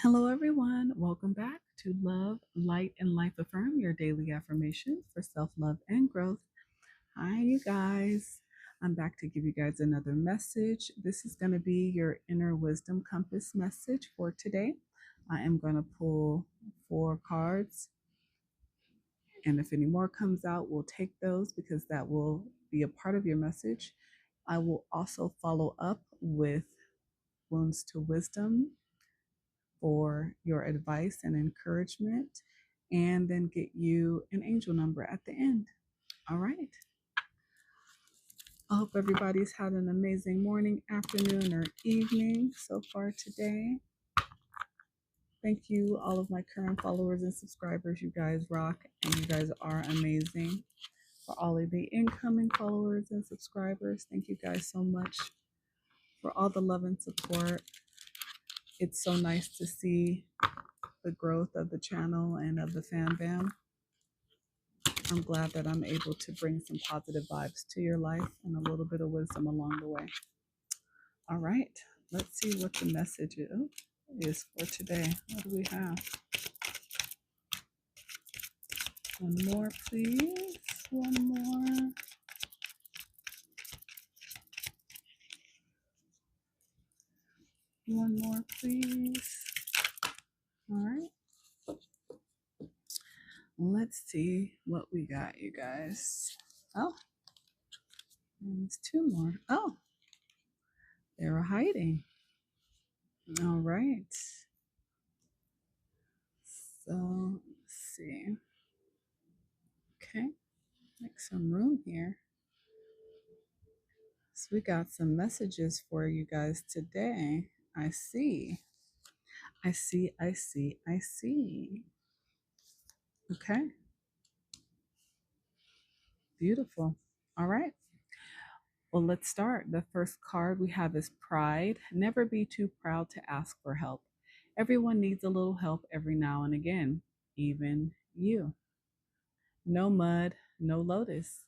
Hello, everyone. Welcome back to Love, Light, and Life Affirm, your daily affirmations for self love and growth. Hi, you guys. I'm back to give you guys another message. This is going to be your inner wisdom compass message for today. I am going to pull 4 cards, and if any more comes out, we'll take those because that will be a part of your message. I will also follow up with wounds to wisdom for your advice and encouragement, and then get you an angel number at the end. All right. I hope everybody's had an amazing morning, afternoon, or evening so far today. Thank you, all of my current followers and subscribers. You guys rock and you guys are amazing. For all of the incoming followers and subscribers, thank you guys so much for all the love and support. It's so nice to see the growth of the channel and of the fan bam. I'm glad that I'm able to bring some positive vibes to your life and a little bit of wisdom along the way. All right, let's see what the message is for today. What do we have? One more, please. One more. One more, please. All right. Let's see what we got, you guys. Oh, there's 2 more. Oh, they were hiding. All right. So, let's see. Okay, make some room here. So we got some messages for you guys today. I see. I see. I see. I see. Okay. Beautiful. All right. Well, let's start. The first card we have is pride. Never be too proud to ask for help. Everyone needs a little help every now and again, even you. No mud, no lotus.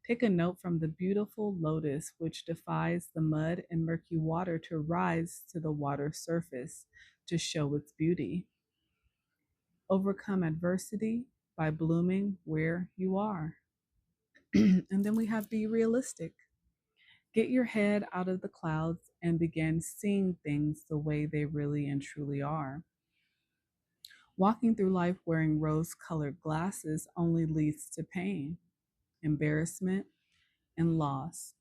Take a note from the beautiful lotus, which defies the mud and murky water to rise to the water's surface to show its beauty. Overcome adversity by blooming where you are. And then we have be realistic. Get your head out of the clouds and begin seeing things the way they really and truly are. Walking through life wearing rose colored glasses only leads to pain, embarrassment, and loss.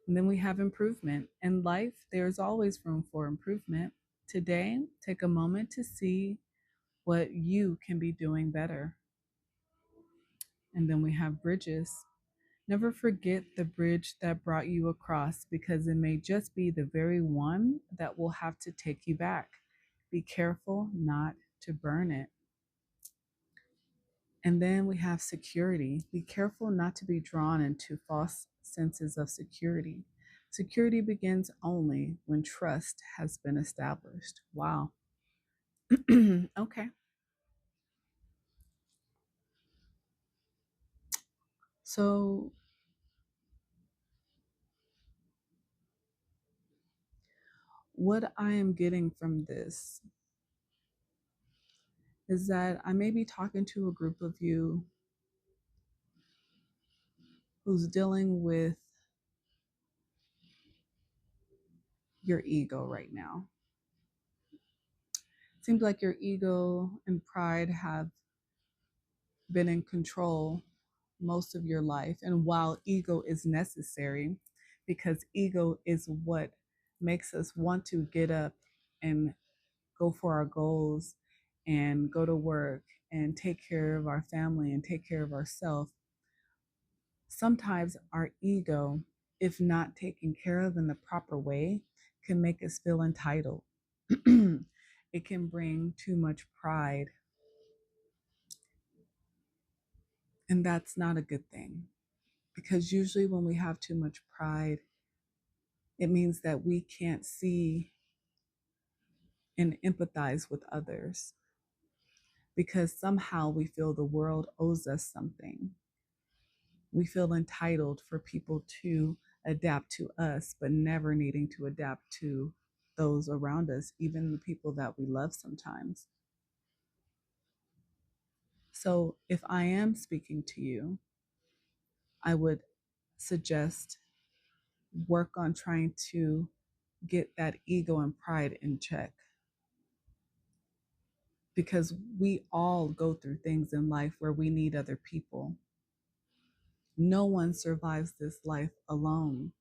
And then we have improvement. In life, there's always room for improvement. Today, take a moment to see what you can be doing better. And then we have bridges. Never forget the bridge that brought you across because it may just be the very one that will have to take you back. Be careful not to burn it. And then we have security. Be careful not to be drawn into false senses of security. Security begins only when trust has been established. Wow. Okay. So, what I am getting from this is that I may be talking to a group of you who's dealing with your ego right now. It seems like your ego and pride have been in control most of your life. And while ego is necessary, because ego is what makes us want to get up and go for our goals and go to work and take care of our family and take care of ourselves, sometimes our ego, if not taken care of in the proper way, can make us feel entitled. It can bring too much pride, and that's not a good thing. Because usually, when we have too much pride, it means that we can't see and empathize with others because somehow we feel the world owes us something. We feel entitled for people to adapt to us, but never needing to adapt to those around us, even the people that we love sometimes. So if I am speaking to you, I would suggest work on trying to get that ego and pride in check, because we all go through things in life where we need other people. No one survives this life alone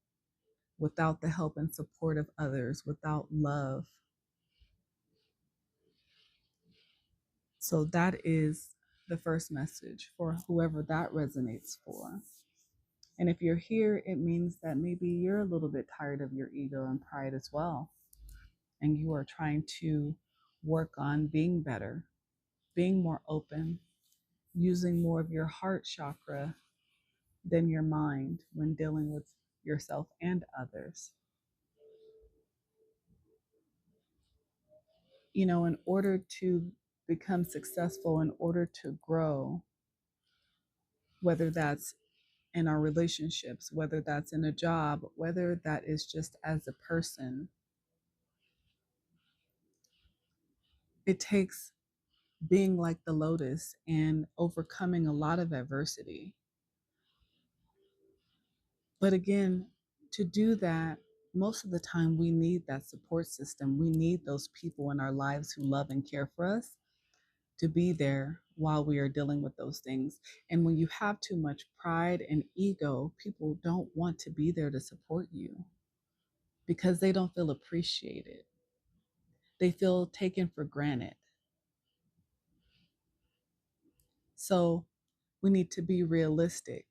without the help and support of others, without love. So that is the first message for whoever that resonates for. And if you're here, it means that maybe you're a little bit tired of your ego and pride as well. And you are trying to work on being better, being more open, using more of your heart chakra than your mind when dealing with yourself and others. You know, in order to become successful, in order to grow, whether that's in our relationships, whether that's in a job, whether that is just as a person, it takes being like the lotus and overcoming a lot of adversity. But again, to do that, most of the time we need that support system. We need those people in our lives who love and care for us to be there while we are dealing with those things. And when you have too much pride and ego, people don't want to be there to support you because they don't feel appreciated. They feel taken for granted. So we need to be realistic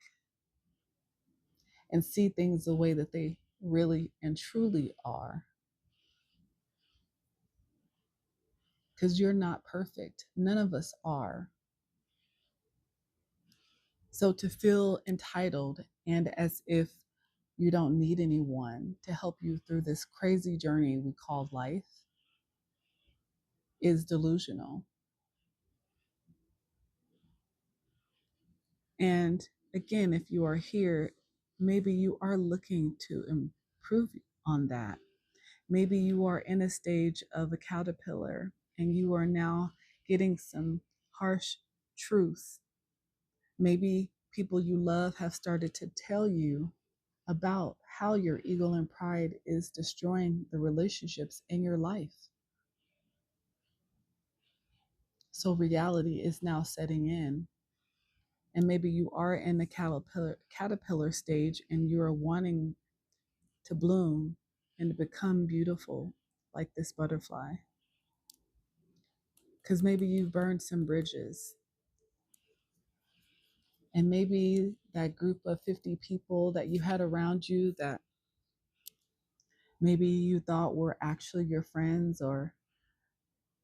and see things the way that they really and truly are. Because you're not perfect. None of us are. So to feel entitled and as if you don't need anyone to help you through this crazy journey we call life is delusional. And again, if you are here, maybe you are looking to improve on that. Maybe you are in a stage of a caterpillar and you are now getting some harsh truths. Maybe people you love have started to tell you about how your ego and pride is destroying the relationships in your life. So reality is now setting in. And maybe you are in the caterpillar stage and you are wanting to bloom and to become beautiful like this butterfly. Because maybe you've burned some bridges. And maybe that group of 50 people that you had around you that maybe you thought were actually your friends, or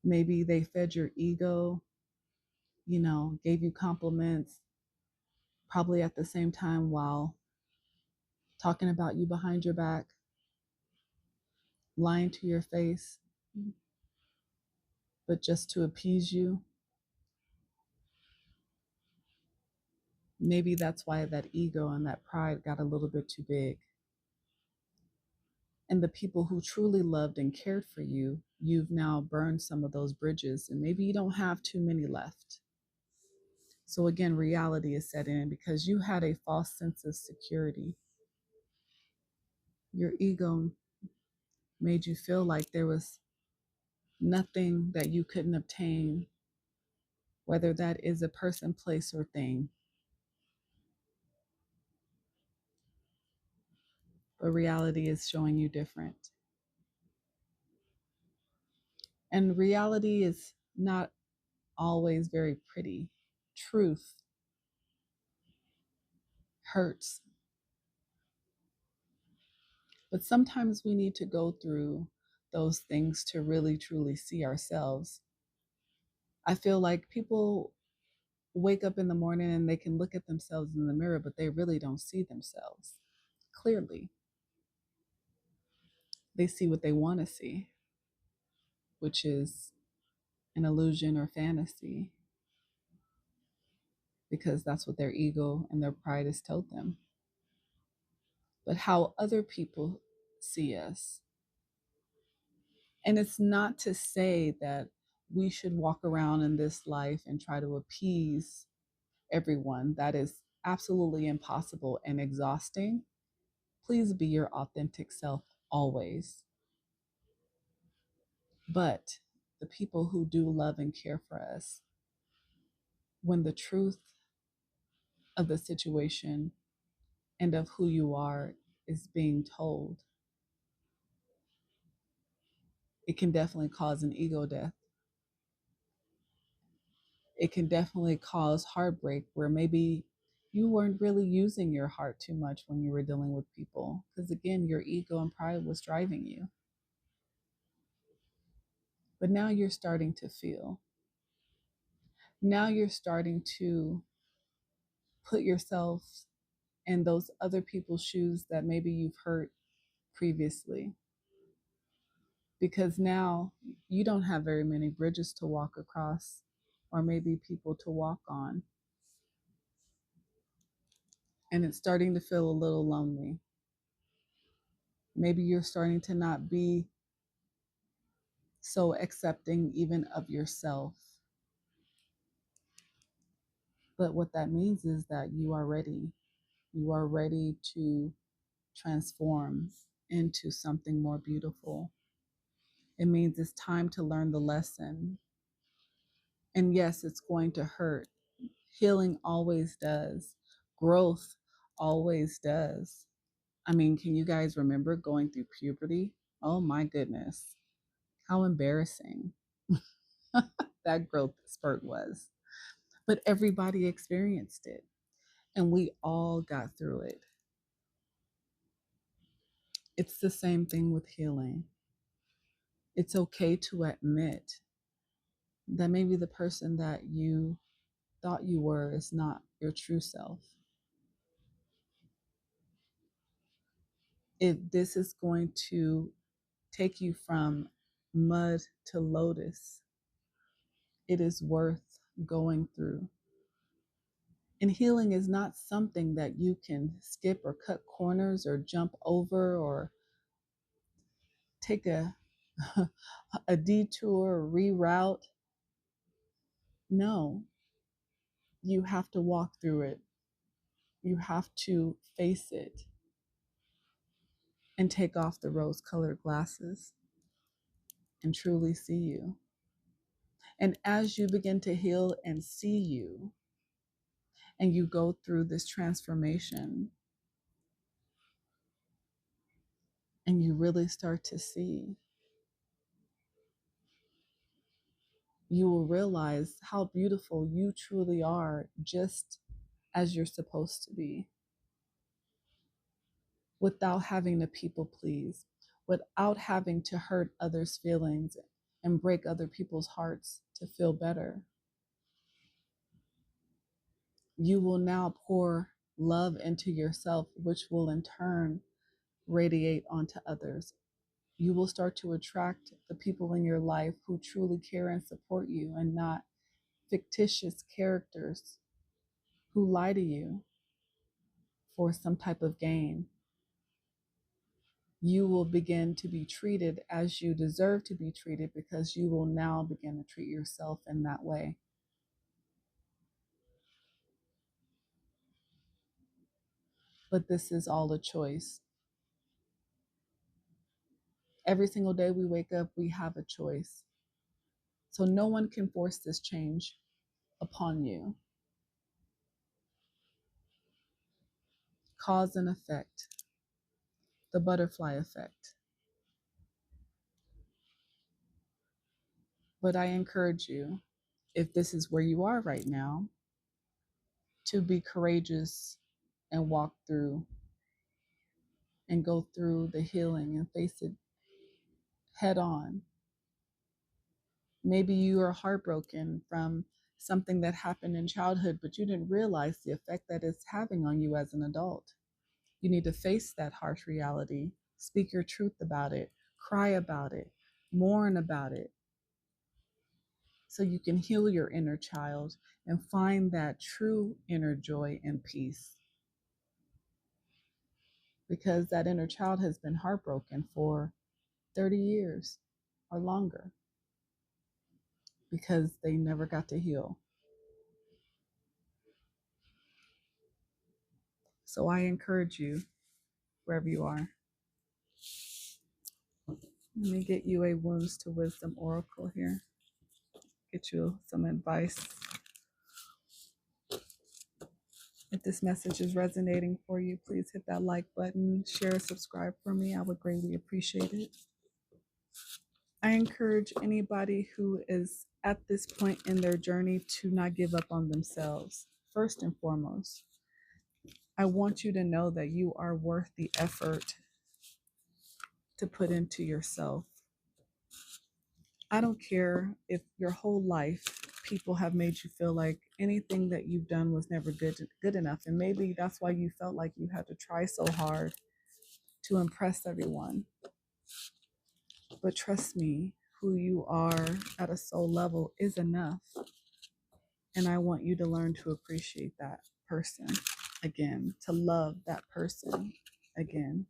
maybe they fed your ego, gave you compliments, probably at the same time while talking about you behind your back, lying to your face, but just to appease you. Maybe that's why that ego and that pride got a little bit too big. And the people who truly loved and cared for you, you've now burned some of those bridges, and maybe you don't have too many left. So again, reality is set in because you had a false sense of security. Your ego made you feel like there was nothing that you couldn't obtain, whether that is a person, place, or thing. But reality is showing you different. And reality is not always very pretty. Truth hurts. But sometimes we need to go through those things to really truly see ourselves. I feel like people wake up in the morning and they can look at themselves in the mirror, but they really don't see themselves clearly. They see what they want to see, which is an illusion or fantasy, because that's what their ego and their pride has told them. But how other people see us And it's not to say that we should walk around in this life and try to appease everyone. That is absolutely impossible and exhausting. Please be your authentic self always. But the people who do love and care for us, when the truth of the situation and of who you are is being told, it can definitely cause an ego death. It can definitely cause heartbreak where maybe you weren't really using your heart too much when you were dealing with people. Because again, your ego and pride was driving you. But now you're starting to feel. Now you're starting to put yourself in those other people's shoes that maybe you've hurt previously. Because now you don't have very many bridges to walk across, or maybe people to walk on. And it's starting to feel a little lonely. Maybe you're starting to not be so accepting even of yourself. But what that means is that you are ready. You are ready to transform into something more beautiful. It means it's time to learn the lesson. And yes, it's going to hurt. Healing always does. Growth always does. I mean, can you guys remember going through puberty? Oh my goodness. How embarrassing that growth spurt was. But everybody experienced it, and we all got through it. It's the same thing with healing. It's okay to admit that maybe the person that you thought you were is not your true self. If this is going to take you from mud to lotus, it is worth going through. And healing is not something that you can skip or cut corners or jump over or take a detour or reroute. No, you have to walk through it. You have to face it and take off the rose colored glasses and truly see you. And as you begin to heal and see you, and you go through this transformation, and you really start to see, you will realize how beautiful you truly are just as you're supposed to be, without having to people please, without having to hurt others' feelings and break other people's hearts to feel better. You will now pour love into yourself, which will in turn radiate onto others. You will start to attract the people in your life who truly care and support you, and not fictitious characters who lie to you for some type of gain. You will begin to be treated as you deserve to be treated, because you will now begin to treat yourself in that way. But this is all a choice. Every single day we wake up, we have a choice. So no one can force this change upon you. Cause and effect, the butterfly effect. But I encourage you, if this is where you are right now, to be courageous and walk through and go through the healing and face it head on. Maybe you are heartbroken from something that happened in childhood, but you didn't realize the effect that it's having on you as an adult. You need to face that harsh reality, speak your truth about it, cry about it, mourn about it, so you can heal your inner child and find that true inner joy and peace. Because that inner child has been heartbroken for 30 years. or longer because they never got to heal. So I encourage you, wherever you are, let me get you a Wounds to Wisdom oracle here. Get you some advice. If this message is resonating for you, please hit that like button, share, subscribe for me. I would greatly appreciate it. I encourage anybody who is at this point in their journey to not give up on themselves. First and foremost, I want you to know that you are worth the effort to put into yourself. I don't care if your whole life people have made you feel like anything that you've done was never good enough, and maybe that's why you felt like you had to try so hard to impress everyone. But trust me, who you are at a soul level is enough. And I want you to learn to appreciate that person again, to love that person again.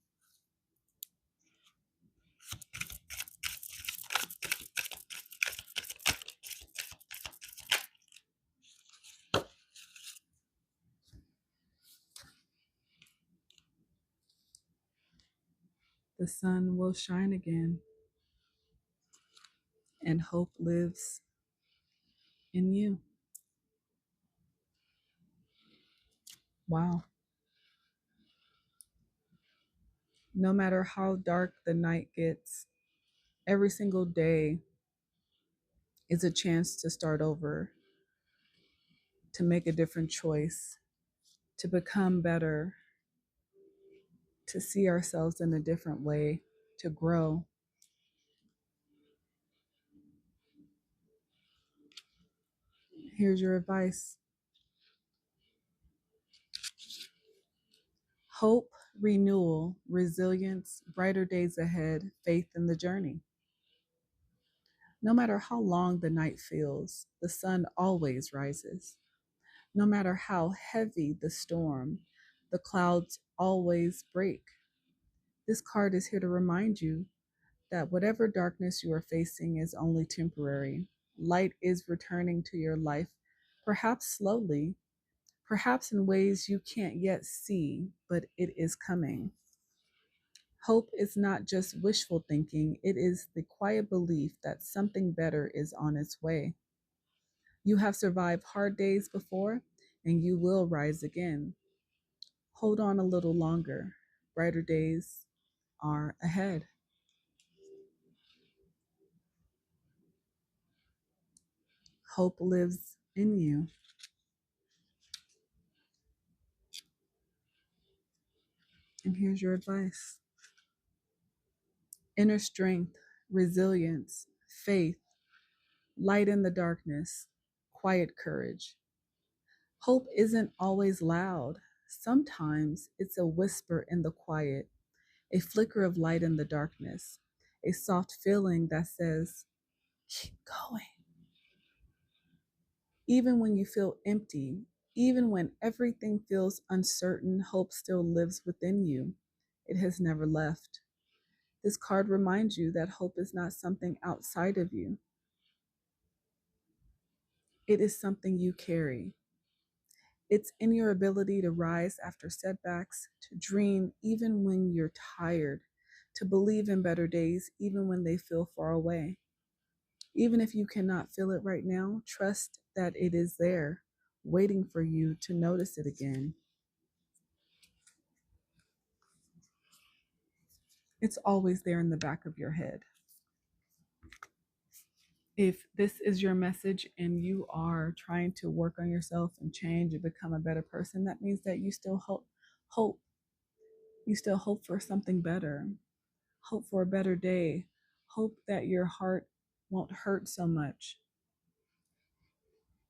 The sun will shine again, and hope lives in you. Wow. No matter how dark the night gets, every single day is a chance to start over, to make a different choice, to become better, to see ourselves in a different way, to grow. Here's your advice: hope, renewal, resilience, brighter days ahead, faith in the journey. No matter how long the night feels, the sun always rises. No matter how heavy the storm, the clouds always break. This card is here to remind you that whatever darkness you are facing is only temporary. Light is returning to your life, perhaps slowly, perhaps in ways you can't yet see, but it is coming. Hope is not just wishful thinking, it is the quiet belief that something better is on its way. You have survived hard days before, and you will rise again. Hold on a little longer. Brighter days are ahead. Hope lives in you. And here's your advice: inner strength, resilience, faith, light in the darkness, quiet courage. Hope isn't always loud. Sometimes it's a whisper in the quiet, a flicker of light in the darkness, a soft feeling that says, keep going. Even when you feel empty, even when everything feels uncertain, hope still lives within you. It has never left. This card reminds you that hope is not something outside of you, it is something you carry. It's in your ability to rise after setbacks, to dream even when you're tired, to believe in better days even when they feel far away. Even if you cannot feel it right now, trust that it is there, waiting for you to notice it again. It's always there in the back of your head. If this is your message and you are trying to work on yourself and change and become a better person, that means that you still hope. You still hope for something better. Hope for a better day. Hope that your heart won't hurt so much.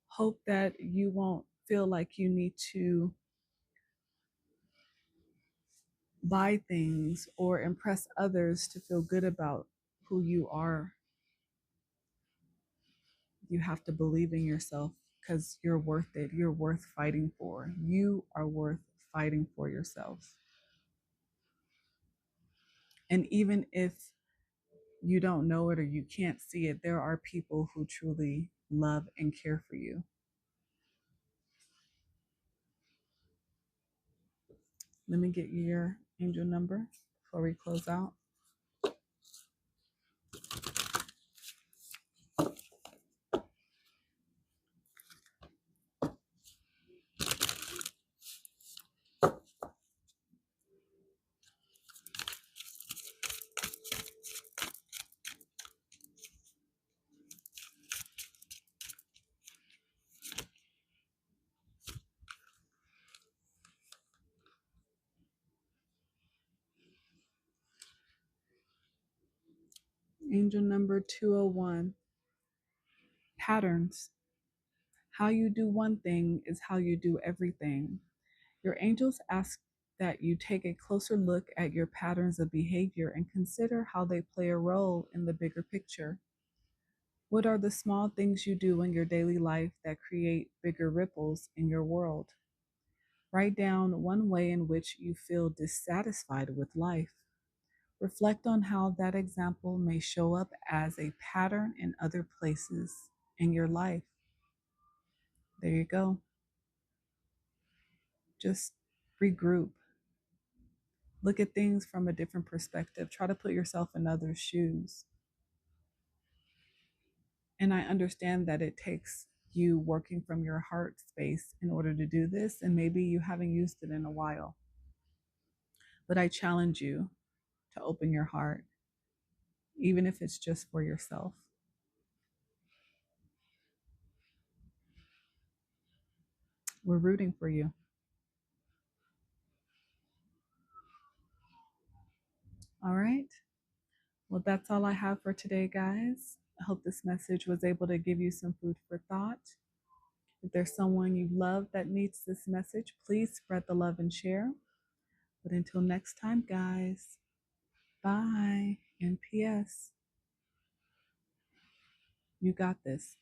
Hope that you won't feel like you need to buy things or impress others to feel good about who you are. You have to believe in yourself because you're worth it. You're worth fighting for. You are worth fighting for yourself. And even if you don't know it or you can't see it, there are people who truly love and care for you. Let me get your angel number before we close out. Angel number 201, patterns. How you do one thing is how you do everything. Your angels ask that you take a closer look at your patterns of behavior and consider how they play a role in the bigger picture. What are the small things you do in your daily life that create bigger ripples in your world? Write down one way in which you feel dissatisfied with life. Reflect on how that example may show up as a pattern in other places in your life. There you go. Just regroup. Look at things from a different perspective. Try to put yourself in others' shoes. And I understand that it takes you working from your heart space in order to do this. And maybe you haven't used it in a while. But I challenge you to open your heart, even if it's just for yourself. We're rooting for you. All right. Well, that's all I have for today, guys. I hope this message was able to give you some food for thought. If there's someone you love that needs this message, please spread the love and share. But until next time, guys, bye. And P.S., you got this.